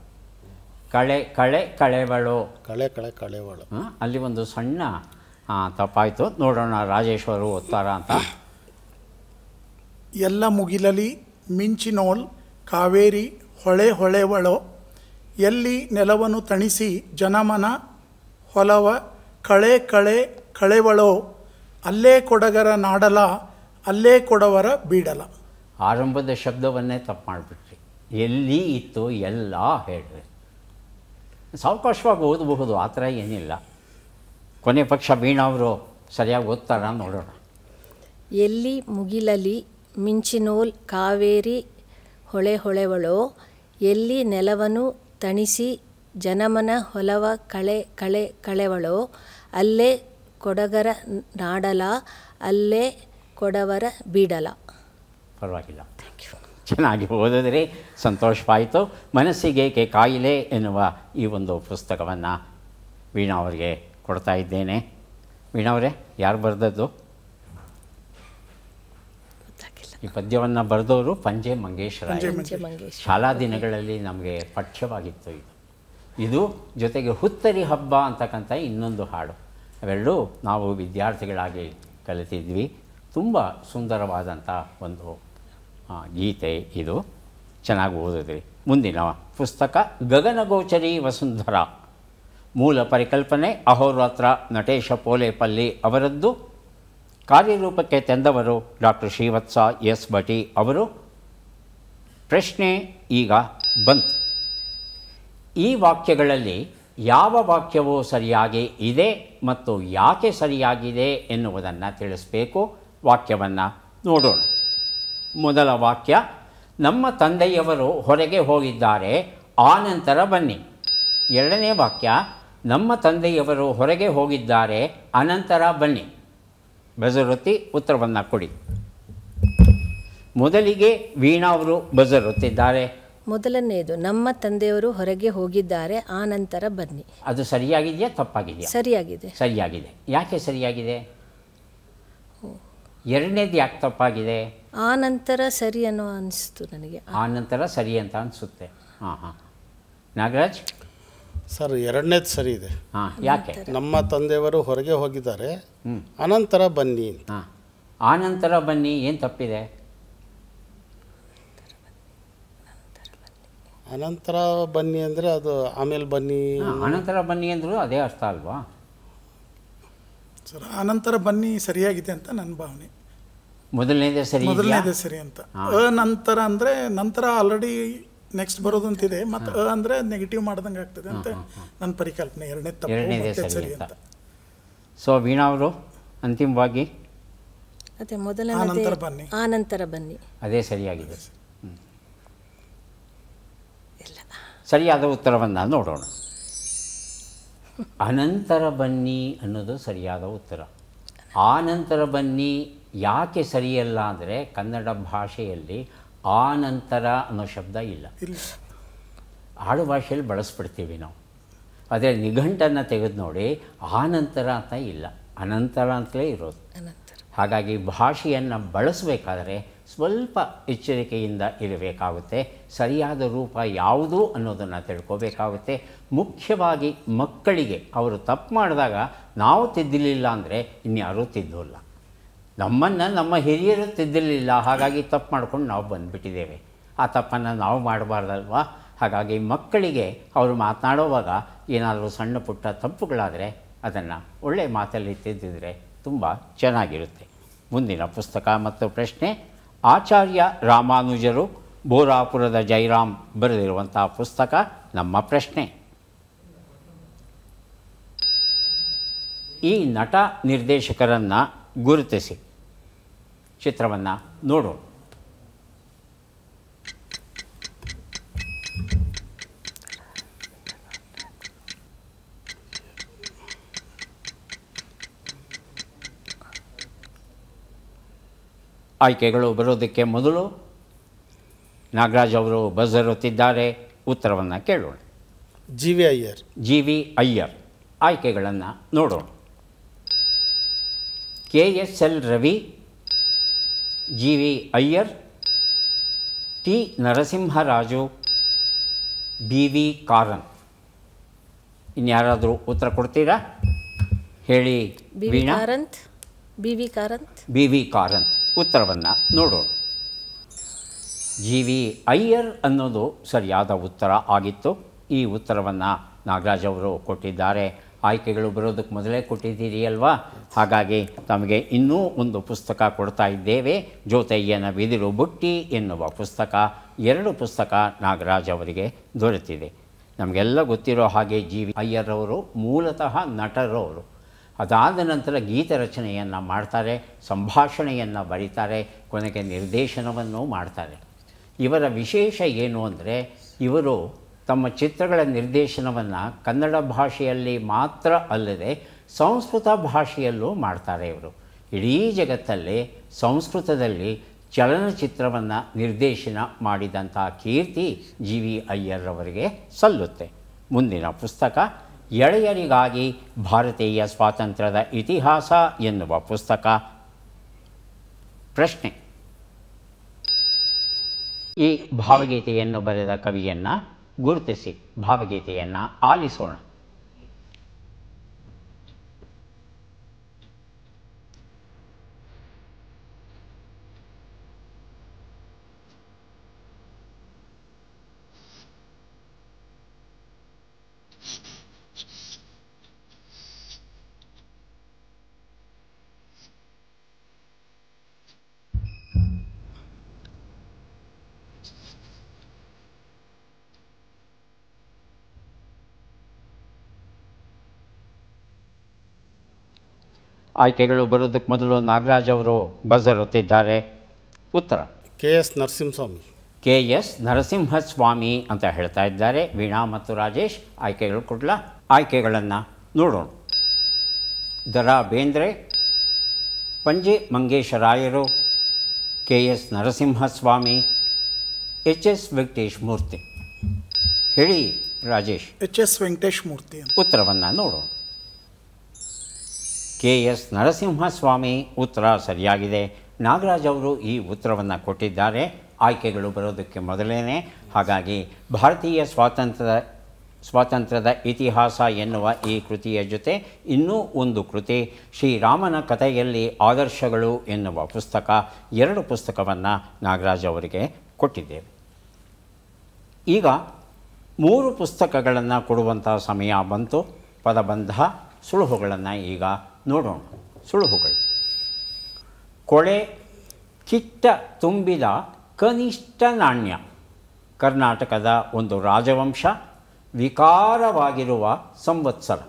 ಕಳೆವಳು ಕಳೆವಳು ಅಲ್ಲಿ ಒಂದು ಸಣ್ಣ ತಪ್ಪಾಯಿತು. ನೋಡೋಣ ರಾಜೇಶ್ವರು ಓದ್ತಾರ ಅಂತ. ಎಲ್ಲ ಮುಗಿಲಲಿ ಮಿಂಚಿನೋಲ್ ಕಾವೇರಿ ಹೊಳೆ ಹೊಳೆವಳೋ, ಎಲ್ಲಿ ನೆಲವನ್ನು ತಣಿಸಿ ಜನಮನ ಹೊಲವ ಕಳೆ ಕಳೆವಳೋ, ಅಲ್ಲೇ ಕೊಡಗರ ನಾಡಲ ಅಲ್ಲೇ ಕೊಡವರ ಬೀಡಲ. ಆರಂಭದ ಶಬ್ದವನ್ನೇ ತಪ್ಪು ಮಾಡಿಬಿಟ್ರಿ. ಎಲ್ಲಿ ಇತ್ತು ಎಲ್ಲ ಹೇಳ್ರಿ. ಸಾವಕಾಶವಾಗಿ ಓದಬಹುದು, ಆ ಥರ ಏನಿಲ್ಲ. ಕೊನೆ ಪಕ್ಷ ವೀಣಾವರು ಸರಿಯಾಗಿ ಓದ್ತಾರ ನೋಡೋಣ. ಎಲ್ಲಿ ಮುಗಿಲಲಿ ಮಿಂಚಿನೋಲ್ ಕಾವೇರಿ ಹೊಳೆ ಹೊಳೆವಳೋ, ಎಲ್ಲಿ ನೆಲವನ್ನು ತಣಿಸಿ ಜನಮನ ಹೊಲವ ಕಳೆ ಕಳೆವಳೋ, ಅಲ್ಲೇ ಕೊಡಗರ ನಾಡಲ ಅಲ್ಲೇ ಕೊಡವರ ಬೀಡಲ. ಪರವಾಗಿಲ್ಲ, ಚೆನ್ನಾಗಿ ಓದಿದ್ರಿ, ಸಂತೋಷವಾಯಿತು. ಮನಸ್ಸಿಗೇಕೆ ಕಾಯಿಲೆ ಎನ್ನುವ ಈ ಒಂದು ಪುಸ್ತಕವನ್ನು ವೀಣಾ ಅವರಿಗೆ ಕೊಡ್ತಾ ಇದ್ದೇನೆ. ವೀಣಾ ಅವರೇ, ಯಾರು ಬರೆದದ್ದು ಈ ಪದ್ಯವನ್ನು? ಬರೆದವರು ಪಂಜೆ ಮಂಗೇಶ್ವರ. ಶಾಲಾ ದಿನಗಳಲ್ಲಿ ನಮಗೆ ಪಠ್ಯವಾಗಿತ್ತು ಇದು ಜೊತೆಗೆ ಹುತ್ತರಿ ಹಬ್ಬ ಅಂತಕ್ಕಂಥ ಇನ್ನೊಂದು ಹಾಡು. ಅವೆರಡೂ ನಾವು ವಿದ್ಯಾರ್ಥಿಗಳಾಗಿ ಕಲಿತಿದ್ವಿ. ತುಂಬ ಸುಂದರವಾದಂಥ ಒಂದು ಗೀತೆ ಇದು. ಚೆನ್ನಾಗಿ ಓದಿದ್ರಿ. ಮುಂದಿನ ಪುಸ್ತಕ ಗಗನಗೋಚರಿ ವಸುಂಧರ. ಮೂಲ ಪರಿಕಲ್ಪನೆ ಅಹೋರಾತ್ರ ನಟೇಶ ಪೋಲೇಪಲ್ಲಿ ಅವರದ್ದು. ಕಾರ್ಯರೂಪಕ್ಕೆ ತಂದವರು ಡಾಕ್ಟರ್ ಶ್ರೀವತ್ಸ ಎಸ್ ಭಟಿ ಅವರು. ಪ್ರಶ್ನೆ ಈಗ ಬಂತು. ಈ ವಾಕ್ಯಗಳಲ್ಲಿ ಯಾವ ವಾಕ್ಯವು ಸರಿಯಾಗಿ ಇದೆ ಮತ್ತು ಯಾಕೆ ಸರಿಯಾಗಿದೆ ಎನ್ನುವುದನ್ನು ತಿಳಿಸಬೇಕು. ವಾಕ್ಯವನ್ನು ನೋಡೋಣ. ಮೊದಲ ವಾಕ್ಯ, ನಮ್ಮ ತಂದೆಯವರು ಹೊರಗೆ ಹೋಗಿದ್ದಾರೆ, ಆನಂತರ ಬನ್ನಿ. ಎರಡನೇ ವಾಕ್ಯ, ನಮ್ಮ ತಂದೆಯವರು ಹೊರಗೆ ಹೋಗಿದ್ದಾರೆ, ಅನಂತರ ಬನ್ನಿ. ಬಜರೊತ್ತಿ ಉತ್ತರವನ್ನು ಕೊಡಿ. ಮೊದಲಿಗೆ ವೀಣಾ ಅವರು ಬಜರೊತ್ತಿದ್ದಾರೆ. ಮೊದಲನೆಯದು, ನಮ್ಮ ತಂದೆಯವರು ಹೊರಗೆ ಹೋಗಿದ್ದಾರೆ, ಆ ನಂತರ ಬನ್ನಿ. ಅದು ಸರಿಯಾಗಿದೆಯಾ ತಪ್ಪಾಗಿದೆಯಾ? ಸರಿಯಾಗಿದೆ. ಸರಿಯಾಗಿದೆ. ಯಾಕೆ ಸರಿಯಾಗಿದೆ? ಎರಡನೇದು ಯಾಕೆ ತಪ್ಪಾಗಿದೆ? ಆ ನಂತರ ಸರಿ ಅನ್ನೋ ಅನಿಸ್ತು ನನಗೆ. ಆ ನಂತರ ಸರಿ ಅಂತ ಅನಿಸುತ್ತೆ. ಹಾಂ ಹಾಂ. ನಾಗರಾಜ್ ಸರ್, ಎರಡನೇದು ಸರಿ ಇದೆ. ಹಾಂ, ಯಾಕೆ? ನಮ್ಮ ತಂದೆಯವರು ಹೊರಗೆ ಹೋಗಿದ್ದಾರೆ, ಅನಂತರ ಬನ್ನಿ. ಹಾಂ, ಆ ನಂತರ ಬನ್ನಿ ಏನು ತಪ್ಪಿದೆ? ಅನಂತರ ಬನ್ನಿ ಅಂದರೆ ಅದು ಆಮೇಲೆ ಬನ್ನಿ. ಅನಂತರ ಬನ್ನಿ ಅಂದರೂ ಅದೇ ಅರ್ಥ ಅಲ್ವಾ ಸರ್? ಅನಂತರ ಬನ್ನಿ ಸರಿಯಾಗಿದೆ ಅಂತ ನನ್ನ ಭಾವನೆ. ಮೊದಲನೇದೇ ಸರಿ? ಮೊದಲನೇದೇ ಸರಿ ಅಂತ. ನಂತರ ಅಂದರೆ ನಂತರ ಆಲ್ರೆಡಿ ನೆಕ್ಸ್ಟ್ ಬರೋದು ಅಂತಿದೆ, ಮತ್ತು ಅಂದರೆ ನೆಗೆಟಿವ್ ಮಾಡ್ದಂಗೆ ಆಗ್ತದೆ ಅಂತ ನನ್ನ ಪರಿಕಲ್ಪನೆ. ಎರಡನೇದೇ ತಪ್ಪು ಸರಿ ಅಂತ. ಸೊ ವೀಣಾ ಅವರು ಅಂತಿಮವಾಗಿ ಅದೇ ಮೊದಲನೇ ಬನ್ನಿ, ಆ ನಂತರ ಬನ್ನಿ, ಅದೇ ಸರಿಯಾಗಿದೆ. ಸರಿಯಾದ ಉತ್ತರವನ್ನು ನೋಡೋಣ. ಅನಂತರ ಬನ್ನಿ ಅನ್ನೋದು ಸರಿಯಾದ ಉತ್ತರ. ಆ ನಂತರ ಬನ್ನಿ ಯಾಕೆ ಸರಿಯಲ್ಲ ಅಂದರೆ ಕನ್ನಡ ಭಾಷೆಯಲ್ಲಿ ಆ ನಂತರ ಅನ್ನೋ ಶಬ್ದ ಇಲ್ಲ. ಆಡು ಭಾಷೆಯಲ್ಲಿ ಬಳಸ್ಬಿಡ್ತೀವಿ ನಾವು. ಅದೇ ನಿಘಂಟನ್ನು ತೆಗೆದು ನೋಡಿ, ಆ ನಂತರ ಅಂತ ಇಲ್ಲ, ಅನಂತರ ಅಂತಲೇ ಇರೋದು. ಹಾಗಾಗಿ ಭಾಷೆಯನ್ನು ಬಳಸಬೇಕಾದ್ರೆ ಸ್ವಲ್ಪ ಎಚ್ಚರಿಕೆಯಿಂದ ಇರಬೇಕಾಗುತ್ತೆ. ಸರಿಯಾದ ರೂಪ ಯಾವುದು ಅನ್ನೋದನ್ನು ತಿಳ್ಕೋಬೇಕಾಗುತ್ತೆ. ಮುಖ್ಯವಾಗಿ ಮಕ್ಕಳಿಗೆ ಅವರು ತಪ್ಪು ಮಾಡಿದಾಗ ನಾವು ತಿದ್ದಲಿಲ್ಲ ಅಂದರೆ ಇನ್ಯಾರೂ ತಿದ್ದೋಲ್ಲ. ನಮ್ಮನ್ನು ನಮ್ಮ ಹಿರಿಯರು ತಿದ್ದಲಿಲ್ಲ, ಹಾಗಾಗಿ ತಪ್ಪು ಮಾಡ್ಕೊಂಡು ನಾವು ಬಂದುಬಿಟ್ಟಿದ್ದೇವೆ. ಆ ತಪ್ಪನ್ನು ನಾವು ಮಾಡಬಾರ್ದಲ್ವ? ಹಾಗಾಗಿ ಮಕ್ಕಳಿಗೆ ಅವರು ಮಾತನಾಡುವಾಗ ಏನಾದರೂ ಸಣ್ಣ ಪುಟ್ಟ ತಪ್ಪುಗಳಾದರೆ ಅದನ್ನು ಒಳ್ಳೆಯ ಮಾತಲ್ಲಿ ತಿದ್ದಿದ್ರೆ ತುಂಬ ಚೆನ್ನಾಗಿರುತ್ತೆ. ಮುಂದಿನ ಪುಸ್ತಕ ಮತ್ತು ಪ್ರಶ್ನೆ, ಆಚಾರ್ಯ ರಾಮಾನುಜರು ಬೋರಾಪುರದ ಜೈರಾಮ್ ಬರೆದಿರುವಂಥ ಪುಸ್ತಕ. ನಮ್ಮ ಪ್ರಶ್ನೆ, ಈ ನಟ ನಿರ್ದೇಶಕರನ್ನು ಗುರುತಿಸಿ. ಚಿತ್ರವನ್ನು ನೋಡೋಣ. ಆಯ್ಕೆಗಳು ಬರೋದಕ್ಕೆ ಮೊದಲು ನಾಗರಾಜ್ ಅವರು ಬಜರ್ ಒತ್ತಿದ್ದಾರೆ. ಉತ್ತರವನ್ನು ಕೇಳೋಣ. G V Iyer. G V Iyer. ಆಯ್ಕೆಗಳನ್ನು ನೋಡೋಣ. K S L Ravi, G V Iyer, T Narasimharaju, B V Karanth. ಇನ್ಯಾರಾದರೂ ಉತ್ತರ ಕೊಡ್ತೀರಾ? ಹೇಳಿ Veena. B V Karanth. B V Karanth. ಉತ್ತರವನ್ನು ನೋಡೋಣ. ಜಿ ವಿ ಅಯ್ಯರ್ ಅನ್ನೋದು ಸರಿಯಾದ ಉತ್ತರ ಆಗಿತ್ತು. ಈ ಉತ್ತರವನ್ನು ನಾಗರಾಜ್ ಅವರು ಕೊಟ್ಟಿದ್ದಾರೆ. ಆಯ್ಕೆಗಳು ಬರೋದಕ್ಕೆ ಮೊದಲೇ ಕೊಟ್ಟಿದ್ದೀರಿ ಅಲ್ವಾ? ಹಾಗಾಗಿ ತಮಗೆ ಇನ್ನೂ ಒಂದು ಪುಸ್ತಕ ಕೊಡ್ತಾ ಇದ್ದೇವೆ. ಜೋತಯ್ಯನ ಬಿದಿರು ಬುಟ್ಟಿ ಎನ್ನುವ ಪುಸ್ತಕ. 2 ಪುಸ್ತಕ ನಾಗರಾಜ್ ಅವರಿಗೆ ದೊರೆತಿದೆ. ನಮಗೆಲ್ಲ ಗೊತ್ತಿರೋ ಹಾಗೆ ಜಿ ವಿ ಅಯ್ಯರ್ ಅವರು ಮೂಲತಃ ನಟರವರು. ಅದಾದ ನಂತರ ಗೀತ ರಚನೆಯನ್ನು ಮಾಡ್ತಾರೆ, ಸಂಭಾಷಣೆಯನ್ನು ಬರೀತಾರೆ, ಕೊನೆಗೆ ನಿರ್ದೇಶನವನ್ನು ಮಾಡ್ತಾರೆ. ಇವರ ವಿಶೇಷ ಏನು ಅಂದರೆ, ಇವರು ತಮ್ಮ ಚಿತ್ರಗಳ ನಿರ್ದೇಶನವನ್ನು ಕನ್ನಡ ಭಾಷೆಯಲ್ಲಿ ಮಾತ್ರ ಅಲ್ಲದೆ ಸಂಸ್ಕೃತ ಭಾಷೆಯಲ್ಲೂ ಮಾಡ್ತಾರೆ. ಇವರು ಇಡೀ ಜಗತ್ತಲ್ಲಿ ಸಂಸ್ಕೃತದಲ್ಲಿ ಚಲನಚಿತ್ರವನ್ನು ನಿರ್ದೇಶನ ಮಾಡಿದಂಥ ಕೀರ್ತಿ ಜಿ ವಿ ಅಯ್ಯರ್ ಅವರಿಗೆ ಸಲ್ಲುತ್ತೆ. ಮುಂದಿನ ಪುಸ್ತಕ, ಎಳೆಯರಿಗಾಗಿ ಭಾರತೀಯ ಸ್ವಾತಂತ್ರ್ಯದ ಇತಿಹಾಸ ಎನ್ನುವ ಪುಸ್ತಕ. ಪ್ರಶ್ನೆ, ಈ ಭಾವಗೀತೆಯನ್ನು ಬರೆದ ಕವಿಯನ್ನು ಗುರುತಿಸಿ. ಭಾವಗೀತೆಯನ್ನು ಆಲಿಸೋಣ. ಆಯ್ಕೆಗಳು ಬರೋದಕ್ಕೆ ಮೊದಲು ನಾಗರಾಜ್ ಅವರು ಬಜರ್ ಒತ್ತಿದ್ದಾರೆ. ಉತ್ತರ K S Narasimhaswamy. K S Narasimhaswamy ಅಂತ ಹೇಳ್ತಾ ಇದ್ದಾರೆ. ವೀಣಾ ಮತ್ತು ರಾಜೇಶ್ ಆಯ್ಕೆಗಳು ಕೊಡಲ. ಆಯ್ಕೆಗಳನ್ನು ನೋಡೋಣ. ದ.ರಾ. ಬೇಂದ್ರೆ, ಪಂಜೆ ಮಂಗೇಶರಾಯರು, K S Narasimhaswamy, H S Venkatesh Murthy. ಹೇಳಿ ರಾಜೇಶ್. ಎಚ್ ಎಸ್ ವೆಂಕಟೇಶ್ ಮೂರ್ತಿ ಅಂತ. ಉತ್ತರವನ್ನು ನೋಡೋಣ. ಕೆ ಎಸ್ ನರಸಿಂಹಸ್ವಾಮಿ ಉತ್ತರ ಸರಿಯಾಗಿದೆ. ನಾಗರಾಜ್ ಅವರು ಈ ಉತ್ತರವನ್ನು ಕೊಟ್ಟಿದ್ದಾರೆ. ಆಯ್ಕೆಗಳು ಬರೋದಕ್ಕೆ ಮೊದಲೇನೆ. ಹಾಗಾಗಿ ಭಾರತೀಯ ಸ್ವಾತಂತ್ರ್ಯದ ಇತಿಹಾಸ ಎನ್ನುವ ಈ ಕೃತಿಯ ಜೊತೆ ಇನ್ನೂ ಒಂದು ಕೃತಿ ಶ್ರೀರಾಮನ ಕಥೆಯಲ್ಲಿ ಆದರ್ಶಗಳು ಎನ್ನುವ ಪುಸ್ತಕ, 2 ಪುಸ್ತಕವನ್ನು ನಾಗರಾಜ್ ಅವರಿಗೆ ಕೊಟ್ಟಿದ್ದೇವೆ. ಈಗ 3 ಪುಸ್ತಕಗಳನ್ನು ಕೊಡುವಂಥ ಸಮಯ ಬಂತು. ಪದಬಂಧ ಸುಳುಹುಗಳನ್ನು ಈಗ ನೋಡೋಣ. ಸುಳುಹುಗಳು: ಕೊಳೆ ಕಿಟ್ಟ ತುಂಬಿದ ಕನಿಷ್ಠ ನಾಣ್ಯ. ಕರ್ನಾಟಕದ ಒಂದು ರಾಜವಂಶ, ವಿಕಾರವಾಗಿರುವ ಸಂವತ್ಸರ.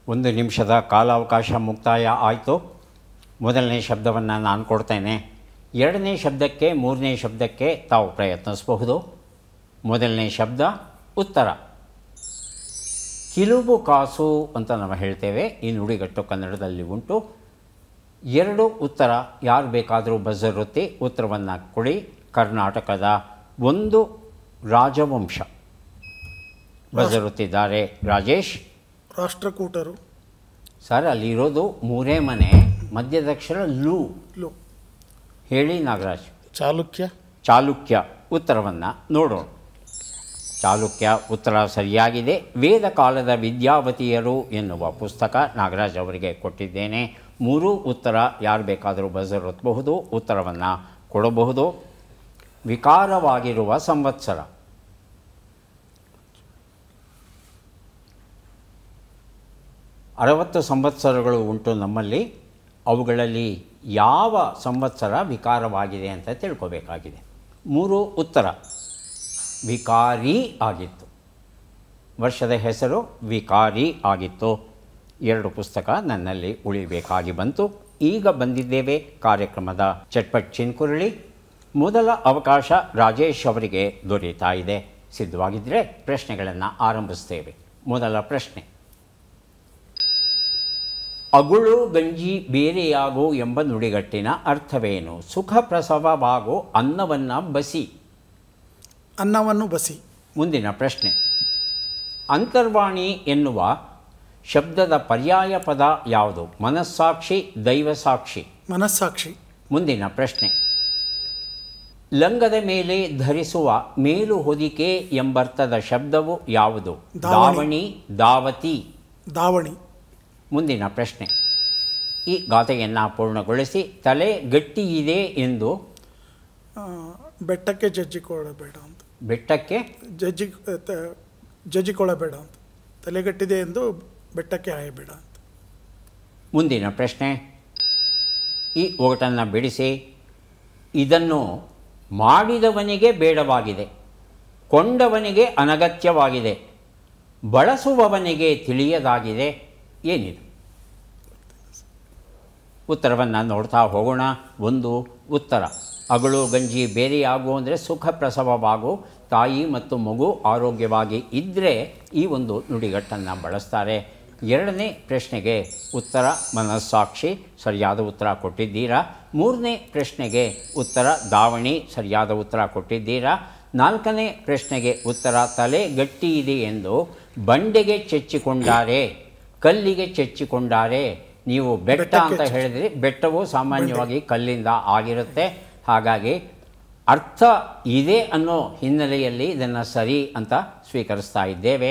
ಒಂದು ನಿಮಿಷದ ಕಾಲಾವಕಾಶ ಮುಕ್ತಾಯ ಆಯಿತು. ಮೊದಲನೇ ಶಬ್ದವನ್ನು ನಾನು ಕೊಡ್ತೇನೆ. 2ನೇ ಶಬ್ದಕ್ಕೆ 3ನೇ ಶಬ್ದಕ್ಕೆ ತಾವು ಪ್ರಯತ್ನಿಸಬಹುದು. ಮೊದಲನೇ ಶಬ್ದ ಉತ್ತರ. ಕಿಲುಬು ಕಾಸು ಅಂತ ನಾವು ಹೇಳ್ತೇವೆ. ಈ ನುಡಿಗಟ್ಟು ಕನ್ನಡದಲ್ಲಿ ಉಂಟು. 2 ಉತ್ತರ. ಯಾರು ಬೇಕಾದರೂ ಬಜರ್ ಒತ್ತಿ ಉತ್ತರವನ್ನು ಕೊಡಿ. ಕರ್ನಾಟಕದ ಒಂದು ರಾಜವಂಶ. ಬಜರ್ ಒತ್ತಿದ್ದಾರೆ ರಾಜೇಶ್. ರಾಷ್ಟ್ರಕೂಟರು. ಸರ್, ಅಲ್ಲಿರೋದು 3 ಮನೆ. ಮಧ್ಯದಕ್ಷರ ಲು. ಹೇಳಿ ನಾಗರಾಜ್. ಚಾಲುಕ್ಯ. ಉತ್ತರವನ್ನು ನೋಡೋಣ. ಚಾಲುಕ್ಯ ಉತ್ತರ ಸರಿಯಾಗಿದೆ. ವೇದ ಕಾಲದ ವಿದ್ಯಾವತಿಯರು ಎನ್ನುವ ಪುಸ್ತಕ ನಾಗರಾಜ್ ಅವರಿಗೆ ಕೊಟ್ಟಿದ್ದೇನೆ. 3 ಉತ್ತರ. ಯಾರು ಬೇಕಾದರೂ ಬಜರ್ ಒತ್ತಬಹುದು, ಉತ್ತರವನ್ನು ಕೊಡಬಹುದು. ವಿಕಾರವಾಗಿರುವ ಸಂವತ್ಸರ. ಅರವತ್ತು ಸಂವತ್ಸರಗಳು ಉಂಟು ನಮ್ಮಲ್ಲಿ. ಅವುಗಳಲ್ಲಿ ಯಾವ ಸಂವತ್ಸರ ವಿಕಾರವಾಗಿದೆ ಅಂತ ತಿಳ್ಕೋಬೇಕಾಗಿದೆ. 3 ಉತ್ತರ. ವಿಕಾರಿ ಆಗಿತ್ತು. ವರ್ಷದ ಹೆಸರು ವಿಕಾರಿ ಆಗಿತ್ತು. 2 ಪುಸ್ತಕ ನನ್ನಲ್ಲಿ ಉಳಿಬೇಕಾಗಿ ಬಂತು. ಈಗ ಬಂದಿದ್ದೇವೆ ಕಾರ್ಯಕ್ರಮದ ಚಟ್ಪಟ್ ಚಿನ್ಕುರಳಿ. ಮೊದಲ ಅವಕಾಶ ರಾಜೇಶ್ ಅವರಿಗೆ ದೊರೆಯುತ್ತಾ ಇದೆ. ಸಿದ್ಧವಾಗಿದ್ದರೆ ಪ್ರಶ್ನೆಗಳನ್ನು ಆರಂಭಿಸ್ತೇವೆ. ಮೊದಲ ಪ್ರಶ್ನೆ: ಅಗುಳು ಗಂಜಿ ಬೇರೆಯಾಗೋ ಎಂಬ ನುಡಿಗಟ್ಟಿನ ಅರ್ಥವೇನು? ಸುಖ ಪ್ರಸವವಾಗೋ ಅನ್ನವನ್ನು ಬಸಿ. ಅನ್ನವನ್ನು ಬಸಿ. ಮುಂದಿನ ಪ್ರಶ್ನೆ: ಅಂತರ್ವಾಣಿ ಎನ್ನುವ ಶಬ್ದದ ಪರ್ಯಾಯ ಪದ ಯಾವುದು? ಮನಸ್ಸಾಕ್ಷಿ, ದೈವಸಾಕ್ಷಿ. ಮನಸ್ಸಾಕ್ಷಿ. ಮುಂದಿನ ಪ್ರಶ್ನೆ: ಲಂಗದ ಮೇಲೆ ಧರಿಸುವ ಮೇಲು ಹೊದಿಕೆ ಎಂಬರ್ಥದ ಶಬ್ದವು ಯಾವುದು? ದಾವಣಿ, ದಾವತಿ. ದಾವಣಿ. ಮುಂದಿನ ಪ್ರಶ್ನೆ: ಈ ಗಾಥೆಯನ್ನು ಪೂರ್ಣಗೊಳಿಸಿ. ತಲೆ ಗಟ್ಟಿ ಇದೆ ಎಂದು ಬೆಟ್ಟಕ್ಕೆ ಜಜ್ಜಿಕೊಳ್ಳಬೇಡ ಅಂತ. ಬೆಟ್ಟಕ್ಕೆ ಜಜ್ಜಿಕೊಳ್ಳಬೇಡ ಅಂತ. ತಲೆಗಟ್ಟಿದೆ ಎಂದು ಬೆಟ್ಟಕ್ಕೆ ಹಾಯಬೇಡ ಅಂತ. ಮುಂದಿನ ಪ್ರಶ್ನೆ: ಈ ಒಗಟನ್ನು ಬಿಡಿಸಿ. ಇದನ್ನು ಮಾಡಿದವನಿಗೆ ಬೇಡವಾಗಿದೆ, ಕೊಂಡವನಿಗೆ ಅನಗತ್ಯವಾಗಿದೆ, ಬಳಸುವವನಿಗೆ ತಿಳಿಯದಾಗಿದೆ. ಏನಿದು? ಉತ್ತರವನ್ನು ನೋಡ್ತಾ ಹೋಗೋಣ. 1 ಉತ್ತರ. ಅಗಳು ಗಂಜಿ ಬೇರೆಯಾಗು ಅಂದರೆ ಸುಖ ಪ್ರಸವವಾಗು. ತಾಯಿ ಮತ್ತು ಮಗು ಆರೋಗ್ಯವಾಗಿ ಇದ್ದರೆ ಈ ಒಂದು ನುಡಿಗಟ್ಟನ್ನು ಬಳಸ್ತಾರೆ. ಎರಡನೇ ಪ್ರಶ್ನೆಗೆ ಉತ್ತರ ಮನಸ್ಸಾಕ್ಷಿ, ಸರಿಯಾದ ಉತ್ತರ ಕೊಟ್ಟಿದ್ದೀರಾ. ಮೂರನೇ ಪ್ರಶ್ನೆಗೆ ಉತ್ತರ ದಾವಣಿ, ಸರಿಯಾದ ಉತ್ತರ ಕೊಟ್ಟಿದ್ದೀರಾ. ನಾಲ್ಕನೇ ಪ್ರಶ್ನೆಗೆ ಉತ್ತರ ತಲೆ ಗಟ್ಟಿ ಇದೆ ಎಂದು ಬಂಡೆಗೆ ಚೆಚ್ಚಿಕೊಂಡಾರೆ, ಕಲ್ಲಿಗೆ ಚೆಚ್ಚಿಕೊಂಡಾರೆ. ನೀವು ಬೆಟ್ಟ ಅಂತ ಹೇಳಿದ್ರಿ, ಬೆಟ್ಟವು ಸಾಮಾನ್ಯವಾಗಿ ಕಲ್ಲಿಂದ ಆಗಿರುತ್ತೆ. ಹಾಗಾಗಿ ಅರ್ಥ ಇದೆ ಅನ್ನೋ ಹಿನ್ನೆಲೆಯಲ್ಲಿ ಇದನ್ನು ಸರಿ ಅಂತ ಸ್ವೀಕರಿಸ್ತಾ ಇದ್ದೇವೆ.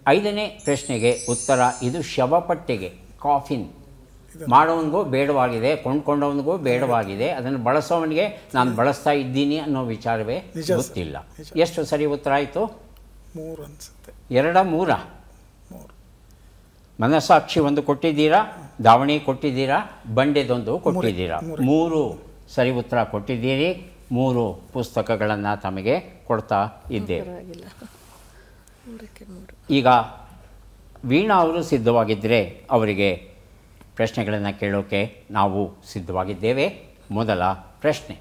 ಐದನೇ ಪ್ರಶ್ನೆಗೆ ಉತ್ತರ ಇದು ಶವಪಟ್ಟಿಗೆ, ಕಾಫಿನ್. ಮಾಡೋವನಿಗೂ ಬೇಡವಾಗಿದೆ, ಕೊಂಡ್ಕೊಂಡವನಿಗೂ ಬೇಡವಾಗಿದೆ, ಅದನ್ನು ಬಳಸೋವನಿಗೆ ನಾನು ಬಳಸ್ತಾ ಇದ್ದೀನಿ ಅನ್ನೋ ವಿಚಾರವೇ ಗೊತ್ತಿಲ್ಲ. ಎಷ್ಟು ಸರಿ ಉತ್ತರ ಆಯಿತು? 3 ಅನಿಸುತ್ತೆ. 2 3 ಮನಸ್ಸಾಕ್ಷಿ ಒಂದು ಕೊಟ್ಟಿದ್ದೀರಾ, ದಾವಣಿ ಕೊಟ್ಟಿದ್ದೀರಾ, ಬಂಡೆದೊಂದು ಕೊಟ್ಟಿದ್ದೀರಾ. 3 ಸರಿ ಉತ್ತರ ಕೊಟ್ಟಿದ್ದೀರಿ. 3 ಪುಸ್ತಕಗಳನ್ನು ತಮಗೆ ಕೊಡ್ತಾ ಇದ್ದೇವೆ. ಈಗ ವೀಣಾ ಅವರು ಸಿದ್ಧವಾಗಿದ್ದರೆ ಅವರಿಗೆ ಪ್ರಶ್ನೆಗಳನ್ನು ಕೇಳೋಕ್ಕೆ ನಾವು ಸಿದ್ಧವಾಗಿದ್ದೇವೆ. ಮೊದಲ ಪ್ರಶ್ನೆ,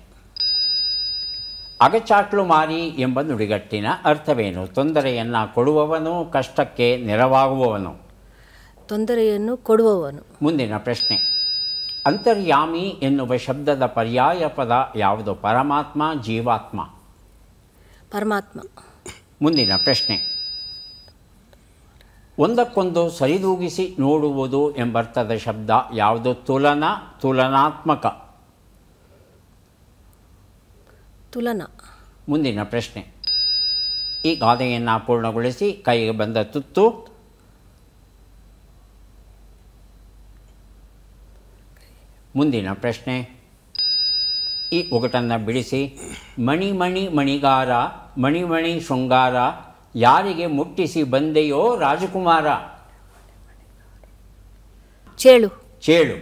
ಅಗಚಾಟ್ಲು ಮಾರಿ ಎಂಬ ನುಡಿಗಟ್ಟಿನ ಅರ್ಥವೇನು? ತೊಂದರೆಯನ್ನು ಕೊಡುವವನು, ಕಷ್ಟಕ್ಕೆ ನೆರವಾಗುವವನು. ತೊಂದರೆಯನ್ನು ಕೊಡುವವನು. ಮುಂದಿನ ಪ್ರಶ್ನೆ, ಅಂತರ್ಯಾಮಿ ಎನ್ನುವ ಶಬ್ದದ ಪರ್ಯಾಯ ಪದ ಯಾವುದು? ಪರಮಾತ್ಮ, ಜೀವಾತ್ಮ. ಪರಮಾತ್ಮ. ಮುಂದಿನ ಪ್ರಶ್ನೆ, ಒಂದಕ್ಕೊಂದು ಸರಿದೂಗಿಸಿ ನೋಡುವುದು ಎಂಬರ್ಥದ ಶಬ್ದ ಯಾವುದು? ತುಲನಾ, ತುಲನಾತ್ಮಕ. ತುಲನಾ. ಮುಂದಿನ ಪ್ರಶ್ನೆ, ಈ ಗಾದೆಯನ್ನು ಪೂರ್ಣಗೊಳಿಸಿ ಕೈಗೆ ಬಂದ ತುತ್ತು. ಮುಂದಿನ ಪ್ರಶ್ನೆ, ಈ ಒಗಟನ್ನು ಬಿಡಿಸಿ. ಮಣಿ ಮಣಿ ಮಣಿಗಾರ, ಮಣಿ ಮಣಿ ಶೃಂಗಾರ, ಯಾರಿಗೆ ಮುಟ್ಟಿಸಿ ಬಂದೆಯೋ ರಾಜಕುಮಾರ. ಚೇಳು. ಚೇಳು.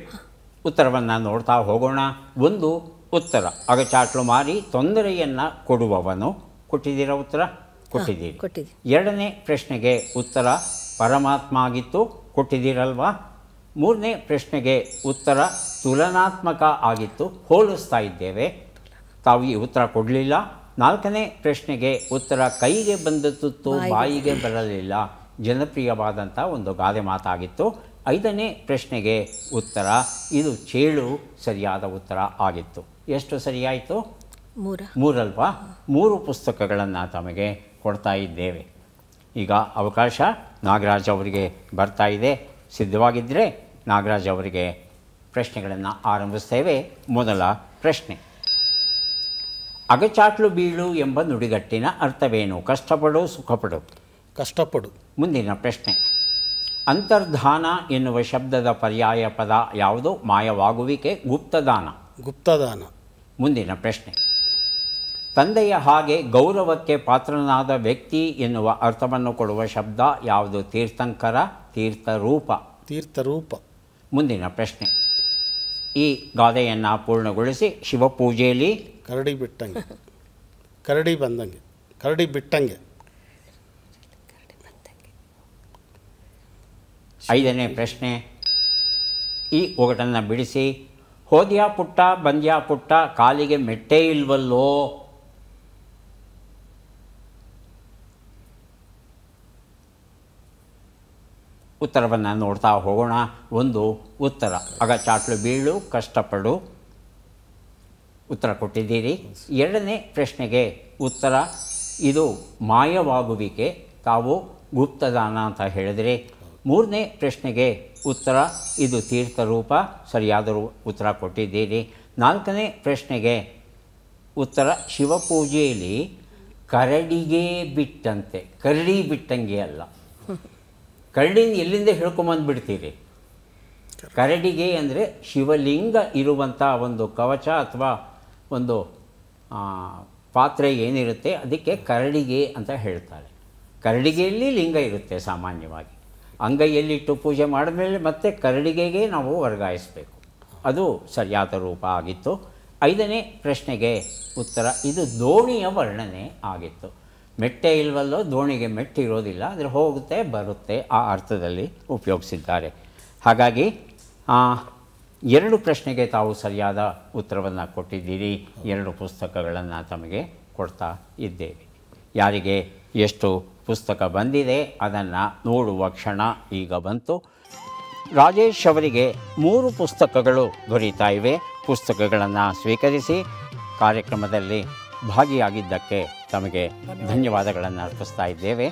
ಉತ್ತರವನ್ನು ನೋಡ್ತಾ ಹೋಗೋಣ. ಒಂದು ಉತ್ತರ ಅಗಚಾಟ್ಲು ಮಾರಿ ತೊಂದರೆಯನ್ನು ಕೊಡುವವನು. ಕೊಟ್ಟಿದ್ದೀರಾ ಉತ್ತರ? ಕೊಟ್ಟಿದ್ದೀರಿ. ಎರಡನೇ ಪ್ರಶ್ನೆಗೆ ಉತ್ತರ ಪರಮಾತ್ಮ ಆಗಿತ್ತು, ಕೊಟ್ಟಿದ್ದೀರಲ್ವಾ? ಮೂರನೇ ಪ್ರಶ್ನೆಗೆ ಉತ್ತರ ತುಲನಾತ್ಮಕ ಆಗಿತ್ತು, ಹೋಲಿಸ್ತಾ ಇದ್ದೇವೆ. ತಾವು ಈ ಉತ್ತರ ಕೊಡಲಿಲ್ಲ. ನಾಲ್ಕನೇ ಪ್ರಶ್ನೆಗೆ ಉತ್ತರ ಕೈಗೆ ಬಂದ ತುತ್ತು ಬಾಯಿಗೆ ಬರಲಿಲ್ಲ, ಜನಪ್ರಿಯವಾದಂಥ ಒಂದು ಗಾದೆ ಮಾತಾಗಿತ್ತು. ಐದನೇ ಪ್ರಶ್ನೆಗೆ ಉತ್ತರ ಇದು ಚೇಳು ಸರಿಯಾದ ಉತ್ತರ ಆಗಿತ್ತು. ಎಷ್ಟು ಸರಿಯಾಯಿತು? 3 ಅಲ್ವಾ? 3 ಪುಸ್ತಕಗಳನ್ನು ತಮಗೆ ಕೊಡ್ತಾ ಇದ್ದೇವೆ. ಈಗ ಅವಕಾಶ ನಾಗರಾಜ್ ಅವರಿಗೆ ಬರ್ತಾ ಇದೆ. ಸಿದ್ಧವಾಗಿದ್ದರೆ ನಾಗರಾಜ್ ಅವರಿಗೆ ಪ್ರಶ್ನೆಗಳನ್ನು ಆರಂಭಿಸ್ತೇವೆ. ಮೊದಲ ಪ್ರಶ್ನೆ, ಅಗಚಾಟ್ಲು ಬೀಳು ಎಂಬ ನುಡಿಗಟ್ಟಿನ ಅರ್ಥವೇನು? ಕಷ್ಟಪಡು, ಸುಖಪಡು. ಕಷ್ಟಪಡು. ಮುಂದಿನ ಪ್ರಶ್ನೆ, ಅಂತರ್ಧಾನ ಎನ್ನುವ ಶಬ್ದದ ಪರ್ಯಾಯ ಪದ ಯಾವುದು? ಮಾಯವಾಗುವಿಕೆ, ಗುಪ್ತದಾನ. ಗುಪ್ತದಾನ. ಮುಂದಿನ ಪ್ರಶ್ನೆ, ತಂದೆಯ ಹಾಗೆ ಗೌರವಕ್ಕೆ ಪಾತ್ರನಾದ ವ್ಯಕ್ತಿ ಎನ್ನುವ ಅರ್ಥವನ್ನು ಕೊಡುವ ಶಬ್ದ ಯಾವುದು? ತೀರ್ಥಂಕರ, ತೀರ್ಥರೂಪ. ತೀರ್ಥರೂಪ. ಮುಂದಿನ ಪ್ರಶ್ನೆ, ಈ ಗಾದೆಯನ್ನು ಪೂರ್ಣಗೊಳಿಸಿ. ಶಿವಪೂಜೆಯಲ್ಲಿ ಕರಡಿ ಬಿಟ್ಟಂಗೆ, ಕರಡಿ ಬಂದಂಗೆ, ಕರಡಿ ಬಿಟ್ಟಂಗೆ. ಐದನೇ ಪ್ರಶ್ನೆ, ಈ ಒಗಟನ್ನು ಬಿಡಿಸಿ. ಹೋದ್ಯಾ ಪುಟ್ಟ, ಬಂದ್ಯಾ ಪುಟ್ಟ, ಕಾಲಿಗೆ ಮೆಟ್ಟೆ ಇಲ್ವಲ್ಲೋ. ಉತ್ತರವನ್ನು ನೋಡ್ತಾ ಹೋಗೋಣ. ಒಂದು ಉತ್ತರ ಅಗಚಾಟ್ಲು ಬೀಳು, ಕಷ್ಟಪಡು. ಉತ್ತರ ಕೊಟ್ಟಿದ್ದೀರಿ. ಎರಡನೇ ಪ್ರಶ್ನೆಗೆ ಉತ್ತರ ಇದು ಮಾಯವಾಗುವಿಕೆ, ತಾವು ಗುಪ್ತದಾನ ಅಂತ ಹೇಳಿದ್ರಿ. ಮೂರನೇ ಪ್ರಶ್ನೆಗೆ ಉತ್ತರ ಇದು ತೀರ್ಥರೂಪ, ಸರಿಯಾದ ಉತ್ತರ ಕೊಟ್ಟಿದ್ದೀರಿ. ನಾಲ್ಕನೇ ಪ್ರಶ್ನೆಗೆ ಉತ್ತರ ಶಿವಪೂಜೆಯಲ್ಲಿ ಕರಡಿಗೆ ಬಿಟ್ಟಂತೆ, ಕರಡಿ ಬಿಟ್ಟಂಗೆ ಅಲ್ಲ. ಕರಡಿನ ಎಲ್ಲಿಂದ ಹಿಡ್ಕೊಂಬಂದುಬಿಡ್ತೀರಿ? ಕರಡಿಗೆ ಅಂದರೆ ಶಿವಲಿಂಗ ಇರುವಂಥ ಒಂದು ಕವಚ ಅಥವಾ ಒಂದು ಪಾತ್ರೆ ಏನಿರುತ್ತೆ ಅದಕ್ಕೆ ಕರಡಿಗೆ ಅಂತ ಹೇಳ್ತಾರೆ. ಕರಡಿಗೆಯಲ್ಲಿ ಲಿಂಗ ಇರುತ್ತೆ ಸಾಮಾನ್ಯವಾಗಿ. ಅಂಗೈಯಲ್ಲಿಟ್ಟು ಪೂಜೆ ಮಾಡಿದ್ಮೇಲೆ ಮತ್ತೆ ಕರಡಿಗೆಗೆ ನಾವು ವರ್ಗಾಯಿಸಬೇಕು. ಅದು ಸರಿಯಾದ ರೂಪ ಆಗಿತ್ತು. ಐದನೇ ಪ್ರಶ್ನೆಗೆ ಉತ್ತರ ಇದು ದೋಣಿಯ ವರ್ಣನೆ ಆಗಿತ್ತು. ಮೆಟ್ಟೆ ಇಲ್ವಲ್ಲೋ, ದೋಣಿಗೆ ಮೆಟ್ಟಿರೋದಿಲ್ಲ, ಆದರೆ ಹೋಗುತ್ತೆ ಬರುತ್ತೆ ಆ ಅರ್ಥದಲ್ಲಿ ಉಪಯೋಗಿಸಿದ್ದಾರೆ. ಹಾಗಾಗಿ 2 ಪ್ರಶ್ನೆಗೆ ತಾವು ಸರಿಯಾದ ಉತ್ತರವನ್ನು ಕೊಟ್ಟಿದ್ದೀರಿ. 2 ಪುಸ್ತಕಗಳನ್ನು ತಮಗೆ ಕೊಡ್ತಾ ಇದ್ದೇವೆ. ಯಾರಿಗೆ ಎಷ್ಟು ಪುಸ್ತಕ ಬಂದಿದೆ ಅದನ್ನು ನೋಡುವ ಕ್ಷಣ ಈಗ ಬಂತು. ರಾಜೇಶ್ ಅವರಿಗೆ 3 ಪುಸ್ತಕಗಳು ದೊರೀತಾ ಇವೆ. ಪುಸ್ತಕಗಳನ್ನು ಸ್ವೀಕರಿಸಿ ಕಾರ್ಯಕ್ರಮದಲ್ಲಿ ಭಾಗಿಯಾಗಿದ್ದಕ್ಕೆ ತಮಗೆ ಧನ್ಯವಾದಗಳನ್ನು ಅರ್ಪಿಸ್ತಾ ಇದ್ದೇವೆ.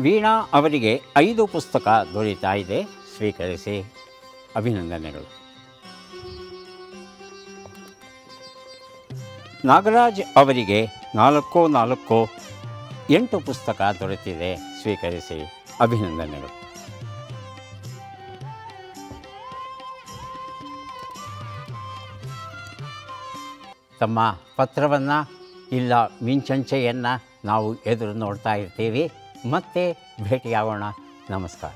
ವೀಣಾ ಅವರಿಗೆ 5 ಪುಸ್ತಕ ದೊರೀತಾ ಇದೆ, ಸ್ವೀಕರಿಸಿ ಅಭಿನಂದನೆಗಳು. ನಾಗರಾಜ್ ಅವರಿಗೆ 8 ಪುಸ್ತಕ ದೊರೆತಿದೆ, ಸ್ವೀಕರಿಸಿ ಅಭಿನಂದನೆಗಳು. ತಮ್ಮ ಪತ್ರವನ್ನು ಇಲ್ಲ ಮಿಂಚಂಚೆಯನ್ನು ನಾವು ಎದುರು ನೋಡ್ತಾ ಇರ್ತೀವಿ. ಮತ್ತೆ ಭೇಟಿಯಾಗೋಣ. ನಮಸ್ಕಾರ.